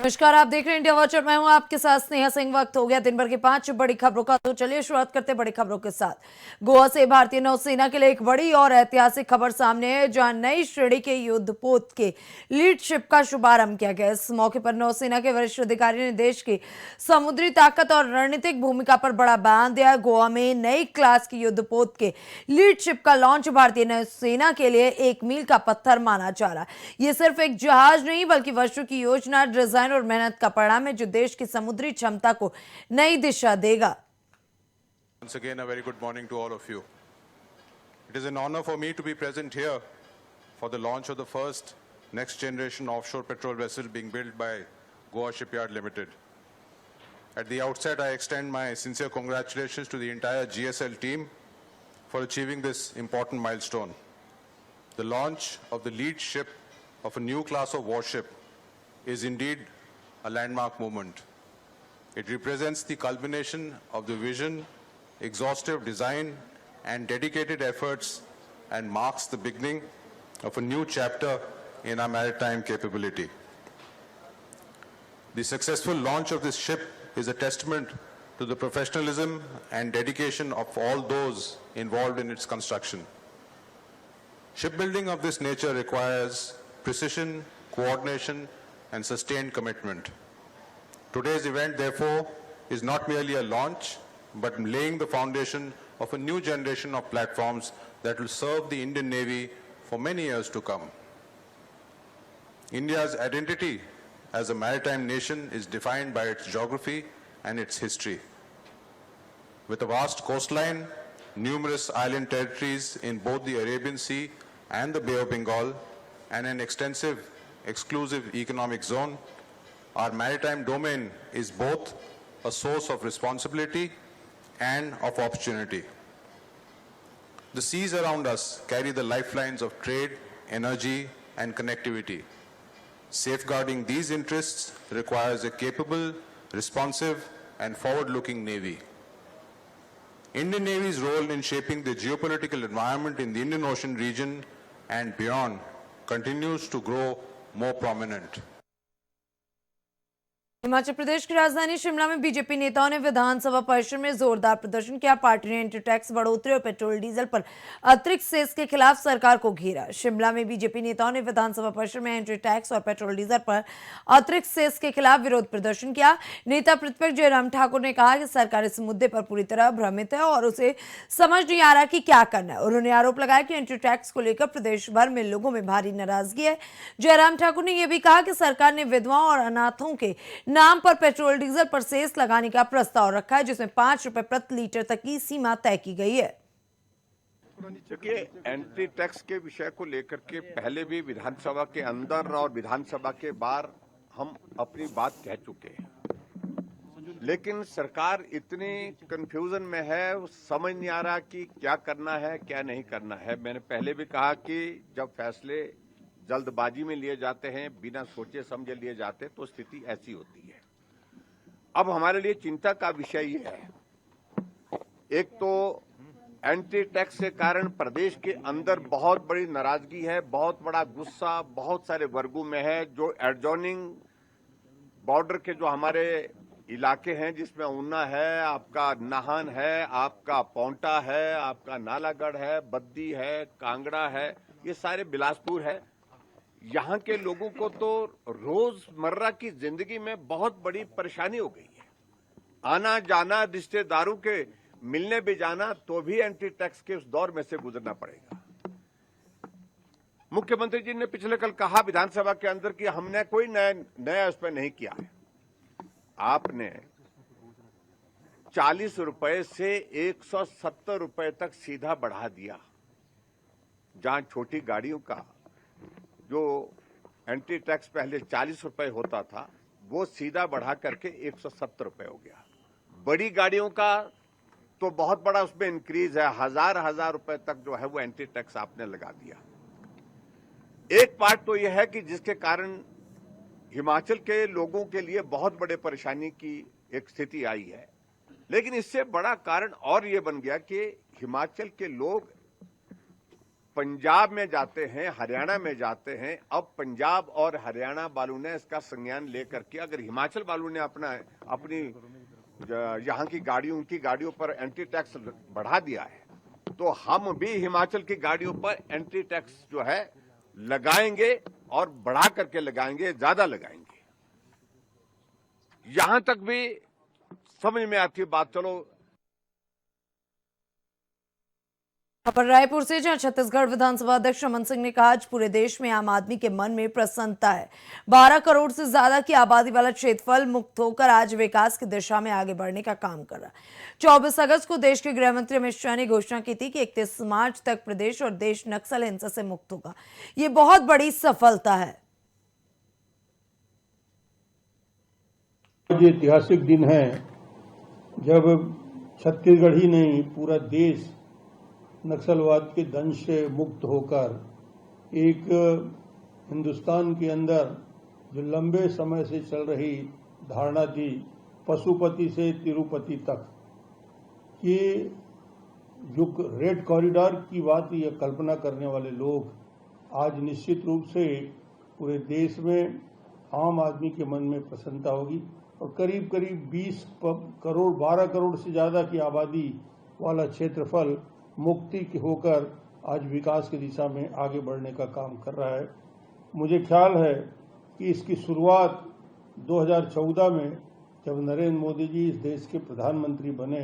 नमस्कार, आप देख रहे हैं इंडिया वॉच और मैं हूं आपके साथ स्नेहा सिंह। वक्त हो गया दिन भर की 5 बड़ी खबरों का, तो चलिए शुरुआत करते हैं बड़ी खबरों के साथ। गोवा से भारतीय नौसेना के लिए एक बड़ी और ऐतिहासिक खबर सामने है, जहां नई श्रेणी के युद्धपोत के लीडशिप का शुभारंभ किया गया। इस मौके पर नौसेना के वरिष्ठ अधिकारी ने देश की समुद्री ताकत और रणनीतिक भूमिका पर बड़ा बयान दिया। गोवा में नई क्लास की युद्धपोत के लीडशिप का लॉन्च भारतीय नौसेना के लिए एक मील का पत्थर माना जा रहा है। यह सिर्फ एक जहाज नहीं बल्कि वर्षों की योजना, डिजाइन और मेहनत का परिणाम है, जो देश की समुद्री क्षमता को नई दिशा देगा। Once again, a very good morning to all of you. It is an honor for me to be present here for the launch of the first next generation offshore petrol vessel being built by Goa Shipyard Limited. At the outset, I extend my sincere congratulations to the entire GSL team for achieving this important milestone. The launch of the lead ship of a new class of warship is indeed a landmark moment. It represents the culmination of the vision, exhaustive design, and dedicated efforts, and marks the beginning of a new chapter in our maritime capability. The successful launch of this ship is a testament to the professionalism and dedication of all those involved in its construction. Shipbuilding of this nature requires precision, coordination, and sustained commitment. Today's event, therefore, is not merely a launch, but laying the foundation of a new generation of platforms that will serve the Indian Navy for many years to come. India's identity as a maritime nation is defined by its geography and its history. With a vast coastline, numerous island territories in both the Arabian Sea and the Bay of Bengal, and an extensive exclusive economic zone, our maritime domain is both a source of responsibility and of opportunity. The seas around us carry the lifelines of trade, energy, and connectivity. Safeguarding these interests requires a capable, responsive, and forward-looking Navy. Indian Navy's role in shaping the geopolitical environment in the Indian Ocean region and beyond continues to grow more prominent. Himachal Pradesh की राजधानी शिमला में BJP नेताओं ने विधानसभा परिसर में जोरदार प्रदर्शन किया। पार्टी ने एंटी टैक्स बढ़ोतरी और पेट्रोल डीजल पर अतिरिक्त सेस के खिलाफ सरकार को घेरा। शिमला में बीजेपी नेताओं ने विधानसभा परिसर में एंटी टैक्स और पेट्रोल डीजल पर अतिरिक्त सेस के खिलाफ विरोध प्रदर्शन किया। नेता प्रतिपक्ष जयराम ठाकुर ने कहा कि सरकार इस मुद्दे पर पूरी तरह भ्रमित है और उसे समझ नहीं आ रहा कि क्या करना है। उन्होंने आरोप लगाया कि एंटी टैक्स को लेकर प्रदेश भर में लोगों में भारी नाराजगी है। जयराम ठाकुर ने यह भी कहा कि सरकार ने विधवाओं और अनाथों के नाम पर पेट्रोल डीजल पर सेस लगाने का प्रस्ताव रखा है, जिसमें 5 रुपए प्रति लीटर तक की सीमा तय की गई है। देखिए, एंटी टैक्स के विषय को लेकर के पहले भी विधानसभा के अंदर और विधानसभा के बाहर हम अपनी बात कह चुके हैं, लेकिन सरकार इतनी कंफ्यूजन में है, वो समझ नहीं आ रहा कि क्या करना है क्या नहीं करना है। मैंने पहले भी कहा कि जब फैसले जल्दबाजी में लिए जाते हैं, बिना सोचे समझे लिए जाते, तो स्थिति ऐसी होती है। अब हमारे लिए चिंता का विषय ये है, एक तो एंटी टैक्स के कारण प्रदेश के अंदर बहुत बड़ी नाराजगी है, बहुत बड़ा गुस्सा बहुत सारे वर्गों में है। जो एडजॉइनिंग बॉर्डर के जो हमारे इलाके हैं, जिसमें ऊना है, आपका नाहन है, आपका पौंटा है, आपका नालागढ़ है, बद्दी है, कांगड़ा है, ये सारे बिलासपुर है। यहाँ के लोगों को तो रोजमर्रा की जिंदगी में बहुत बड़ी परेशानी हो गई है। आना जाना, रिश्तेदारों के मिलने भी जाना, तो भी एंटी टैक्स के उस दौर में से गुजरना पड़ेगा। मुख्यमंत्री जी ने पिछले कल कहा विधानसभा के अंदर कि हमने कोई नया उस पर नहीं किया है। आपने 40 रुपए से 170 रुपए तक सीधा बढ़ा दिया। जहां छोटी गाड़ियों का जो एंटी टैक्स पहले 40 रुपए होता था, वो सीधा बढ़ा करके 170 रुपए हो गया। बड़ी गाड़ियों का तो बहुत बड़ा उसमें इंक्रीज है, हजार रुपए तक जो है वो एंटी टैक्स आपने लगा दिया। एक पार्ट तो यह है कि जिसके कारण हिमाचल के लोगों के लिए बहुत बड़े परेशानी की एक स्थिति आई है, लेकिन इससे बड़ा कारण और ये बन गया कि हिमाचल के लोग पंजाब में जाते हैं, हरियाणा में जाते हैं। अब पंजाब और हरियाणा वालों ने इसका संज्ञान लेकर के, अगर हिमाचल वालों ने अपनी यहाँ की गाड़ियों, उनकी गाड़ियों पर एंट्री टैक्स बढ़ा दिया है, तो हम भी हिमाचल की गाड़ियों पर एंट्री टैक्स जो है लगाएंगे और बढ़ा करके लगाएंगे, ज्यादा लगाएंगे। यहां तक भी समझ में आती बात। चलो, खबर रायपुर से, जहां छत्तीसगढ़ विधानसभा अध्यक्ष रमन सिंह ने कहा आज पूरे देश में आम आदमी के मन में प्रसन्नता है। 12 करोड़ से ज्यादा की आबादी वाला क्षेत्रफल मुक्त होकर आज विकास की दिशा में आगे बढ़ने का काम कर रहा है। 24 अगस्त को देश के गृह मंत्री अमित शाह ने घोषणा की थी कि 31 मार्च तक प्रदेश और देश नक्सल हिंसा से मुक्त होगा। ये बहुत बड़ी सफलता है। आज ऐतिहासिक दिन है जब छत्तीसगढ़ ही नहीं पूरा देश नक्सलवाद के दंश से मुक्त होकर एक हिंदुस्तान के अंदर जो लंबे समय से चल रही धारणा थी पशुपति से तिरुपति तक, ये जो रेड कॉरिडोर की बात या कल्पना करने वाले लोग आज निश्चित रूप से पूरे देश में आम आदमी के मन में प्रसन्नता होगी और करीब करीब 20 करोड़ 12 करोड़ से ज़्यादा की आबादी वाला क्षेत्रफल मुक्ति होकर आज विकास की दिशा में आगे बढ़ने का काम कर रहा है। मुझे ख्याल है कि इसकी शुरुआत 2014 में जब नरेंद्र मोदी जी इस देश के प्रधानमंत्री बने,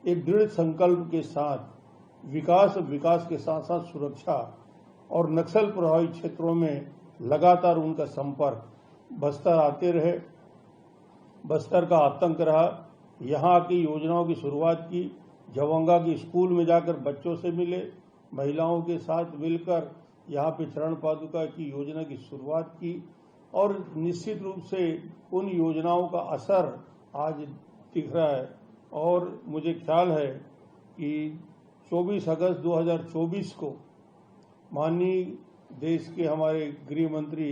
एक दृढ़ संकल्प के साथ विकास के साथ साथ सुरक्षा और नक्सल प्रभावित क्षेत्रों में लगातार उनका संपर्क, बस्तर आते रहे, बस्तर का आतंक रहा, यहाँ की योजनाओं की शुरुआत की, जवंगा की स्कूल में जाकर बच्चों से मिले, महिलाओं के साथ मिलकर यहाँ पे चरण पादुका की योजना की शुरुआत की और निश्चित रूप से उन योजनाओं का असर आज दिख रहा है। और मुझे ख्याल है कि 24 अगस्त 2024 को माननीय देश के हमारे गृह मंत्री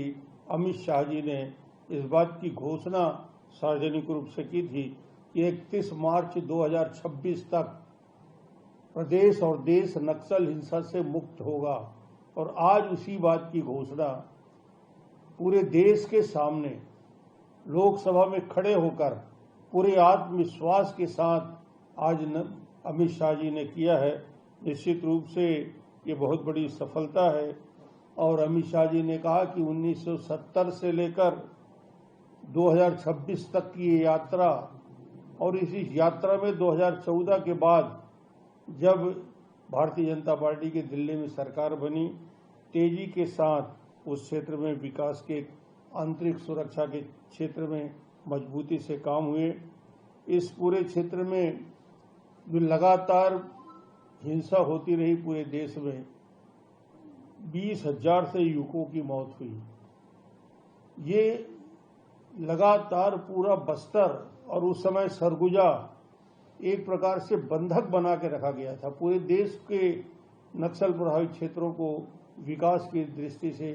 अमित शाह जी ने इस बात की घोषणा सार्वजनिक रूप से की थी कि 31 मार्च 2026 तक प्रदेश और देश नक्सल हिंसा से मुक्त होगा। और आज उसी बात की घोषणा पूरे देश के सामने लोकसभा में खड़े होकर पूरे आत्मविश्वास के साथ आज अमित शाह जी ने किया है। निश्चित रूप से ये बहुत बड़ी सफलता है। और अमित शाह जी ने कहा कि 1970 से लेकर 2026 तक की ये यात्रा, और इसी यात्रा में 2014 के बाद जब भारतीय जनता पार्टी की दिल्ली में सरकार बनी, तेजी के साथ उस क्षेत्र में विकास के, आंतरिक सुरक्षा के क्षेत्र में मजबूती से काम हुए। इस पूरे क्षेत्र में जो लगातार हिंसा होती रही पूरे देश में, 20,000 से युवकों की मौत हुई। ये लगातार पूरा बस्तर और उस समय सरगुजा एक प्रकार से बंधक बना के रखा गया था। पूरे देश के नक्सल प्रभावित क्षेत्रों को विकास की दृष्टि से।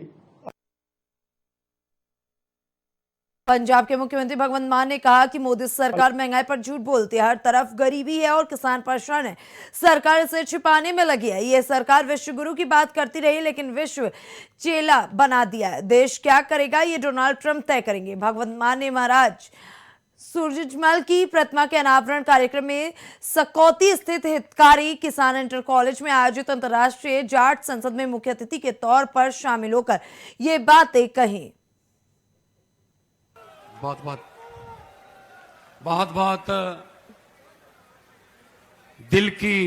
पंजाब के मुख्यमंत्री भगवंत मान ने कहा कि मोदी सरकार महंगाई पर झूठ बोलती है, हर तरफ गरीबी है और किसान परेशान है, सरकार इसे छिपाने में लगी है। ये सरकार विश्व गुरु की बात करती रही लेकिन विश्व चेला बना दिया है। देश क्या करेगा ये डोनाल्ड ट्रंप तय करेंगे। भगवंत मान ने महाराज सूरजमल की प्रतिमा के अनावरण कार्यक्रम में सकौती स्थित हितकारी किसान इंटर कॉलेज में आयोजित अंतर्राष्ट्रीय जाट संसद में मुख्य अतिथि के तौर पर शामिल होकर ये बातें कही। बहुत दिल की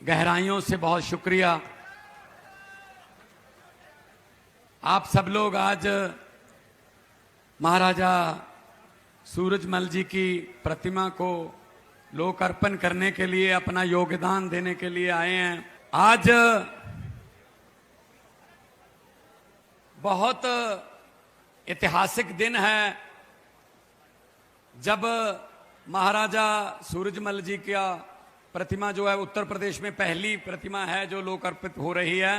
गहराइयों से बहुत शुक्रिया। आप सब लोग आज महाराजा सूरजमल जी की प्रतिमा को लोकार्पण करने के लिए, अपना योगदान देने के लिए आए हैं। आज बहुत ऐतिहासिक दिन है जब महाराजा सूरजमल जी का प्रतिमा जो है उत्तर प्रदेश में पहली प्रतिमा है जो लोकार्पित हो रही है।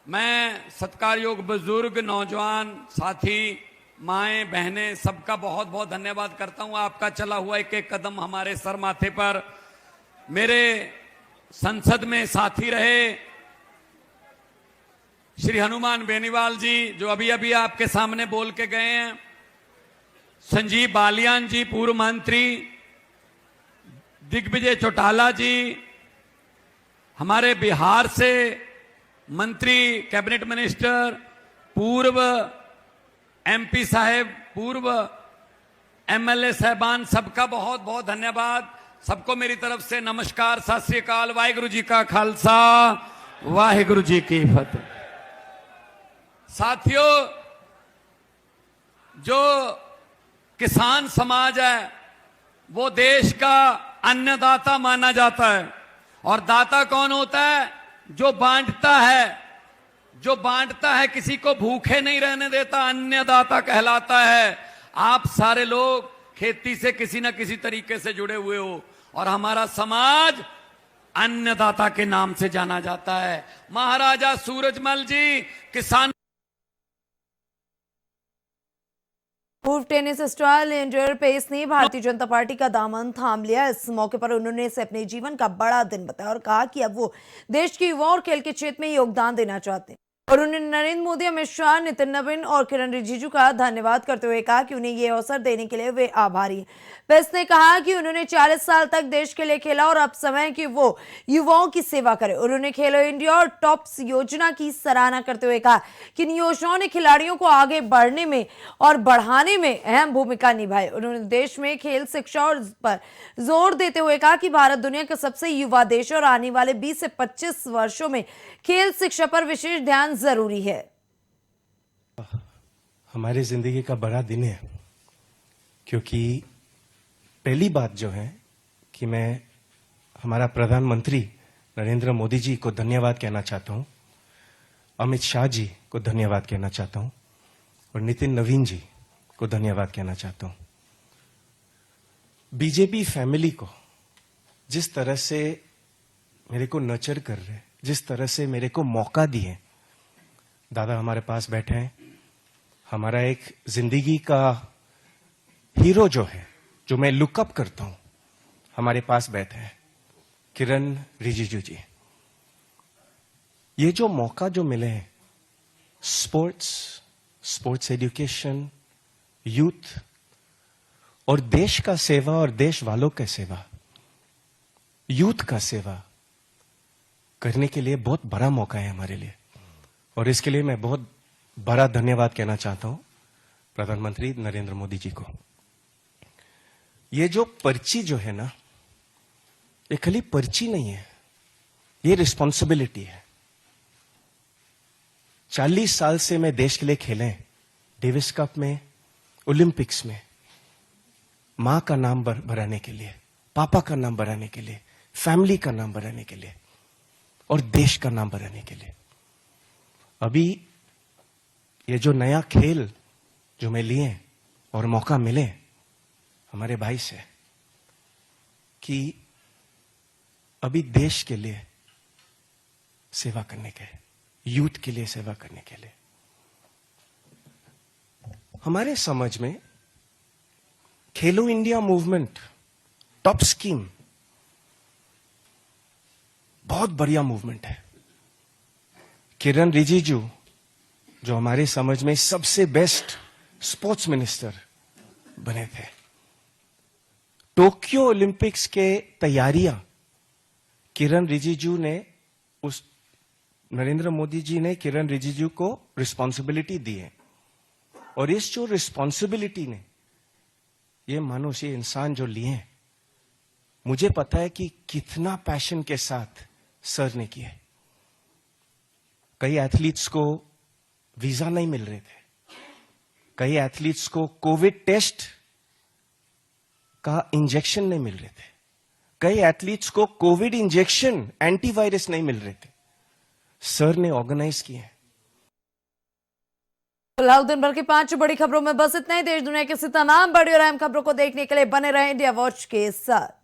मैं सत्कारयोग बुजुर्ग, नौजवान साथी, माएं, बहनें, सबका बहुत बहुत धन्यवाद करता हूं। आपका चला हुआ एक एक कदम हमारे सर माथे पर, मेरे संसद में साथी रहे, श्री हनुमान बेनीवाल जी जो अभी अभी आपके सामने बोल के गए हैं, संजीव बालियान जी पूर्व मंत्री, दिग्विजय चौटाला जी हमारे बिहार से मंत्री, कैबिनेट मिनिस्टर, पूर्व एमपी साहेब, पूर्व एमएलए साहबान, सबका बहुत बहुत धन्यवाद। सबको मेरी तरफ से नमस्कार, सत श्री अकाल, वाहिगुरु जी का खालसा, वाहिगुरु जी की फतेह। साथियों, जो किसान समाज है वो देश का अन्नदाता माना जाता है। और दाता कौन होता है? जो बांटता है, जो बांटता है, किसी को भूखे नहीं रहने देता, अन्नदाता कहलाता है। आप सारे लोग खेती से किसी न किसी तरीके से जुड़े हुए हो और हमारा समाज अन्नदाता के नाम से जाना जाता है। महाराजा सूरजमल जी किसान पूर्व टेनिस स्टार लिएंडर पेस ने भारतीय जनता पार्टी का दामन थाम लिया। इस मौके पर उन्होंने इसे अपने जीवन का बड़ा दिन बताया और कहा कि अब वो देश की युवा और खेल के क्षेत्र में योगदान देना चाहते हैं। और उन्होंने नरेंद्र मोदी, अमित शाह, नितिन नवीन और किरण रिजिजू का धन्यवाद करते हुए कहा कि उन्हें ये अवसर देने के लिए वे आभारी हैं। पेस ने कहा कि उन्होंने 40 साल तक देश के लिए खेला और अब समय है कि वो युवाओं की सेवा करें। उन्होंने खेलो इंडिया और टॉप्स योजना की सराहना करते हुए कहा कि इन योजनाओं ने खिलाड़ियों को आगे बढ़ने में और बढ़ाने में अहम भूमिका निभाई। उन्होंने देश में खेल शिक्षा और पर जोर देते हुए कहा कि भारत दुनिया का सबसे युवा देश है और आने वाले 20 से 25 वर्षों में खेल शिक्षा पर विशेष ध्यान जरूरी है। हमारी जिंदगी का बड़ा दिन है, क्योंकि पहली बात जो है कि मैं हमारा प्रधानमंत्री नरेंद्र मोदी जी को धन्यवाद कहना चाहता हूं, अमित शाह जी को धन्यवाद कहना चाहता हूं और नितिन नवीन जी को धन्यवाद कहना चाहता हूं। बीजेपी फैमिली को जिस तरह से मेरे को नर्चर कर रहे, जिस तरह से मेरे को मौका दिए, दादा हमारे पास बैठे हैं, हमारा एक जिंदगी का हीरो जो है, जो मैं लुकअप करता हूं, हमारे पास बैठे हैं, किरण रिजिजू जी। ये जो मौका जो मिले हैं, स्पोर्ट्स एजुकेशन, यूथ और देश का सेवा और देश वालों का सेवा, यूथ का सेवा करने के लिए बहुत बड़ा मौका है हमारे लिए। और इसके लिए मैं बहुत बड़ा धन्यवाद कहना चाहता हूं प्रधानमंत्री नरेंद्र मोदी जी को। ये जो पर्ची जो है ना, ये खाली पर्ची नहीं है, ये रिस्पॉन्सिबिलिटी है। 40 साल से मैं देश के लिए खेले, डेविस कप में, ओलंपिक्स में, मां का नाम बढ़ाने के लिए, पापा का नाम बढ़ाने के लिए, फैमिली का नाम बढ़ाने के लिए और देश का नाम बढ़ाने के लिए। अभी ये जो नया खेल जो मैं लिए और मौका मिले हमारे भाई से कि अभी देश के लिए सेवा करने के, यूथ के लिए सेवा करने के लिए, हमारे समझ में खेलो इंडिया मूवमेंट, टॉप स्कीम बहुत बढ़िया मूवमेंट है। किरण रिजिजू जो हमारे समझ में सबसे बेस्ट स्पोर्ट्स मिनिस्टर बने थे, टोक्यो ओलंपिक्स के तैयारियां किरण रिजिजू ने, उस नरेंद्र मोदी जी ने किरण रिजिजू को रिस्पॉन्सिबिलिटी दी है। और इस जो रिस्पॉन्सिबिलिटी ने ये मानुष, ये इंसान जो लिए, मुझे पता है कि कितना पैशन के साथ सर ने किए। कई एथलीट्स को वीजा नहीं मिल रहे थे, कई एथलीट्स को कोविड टेस्ट का इंजेक्शन नहीं मिल रहे थे, कई एथलीट्स को कोविड इंजेक्शन, एंटीवायरस नहीं मिल रहे थे, सर ने ऑर्गेनाइज किए। फिलहाल दिन भर की 5 बड़ी खबरों में बस इतना ही। देश दुनिया की तमाम बड़ी और अहम खबरों को देखने के लिए बने रहे इंडिया वॉच के साथ।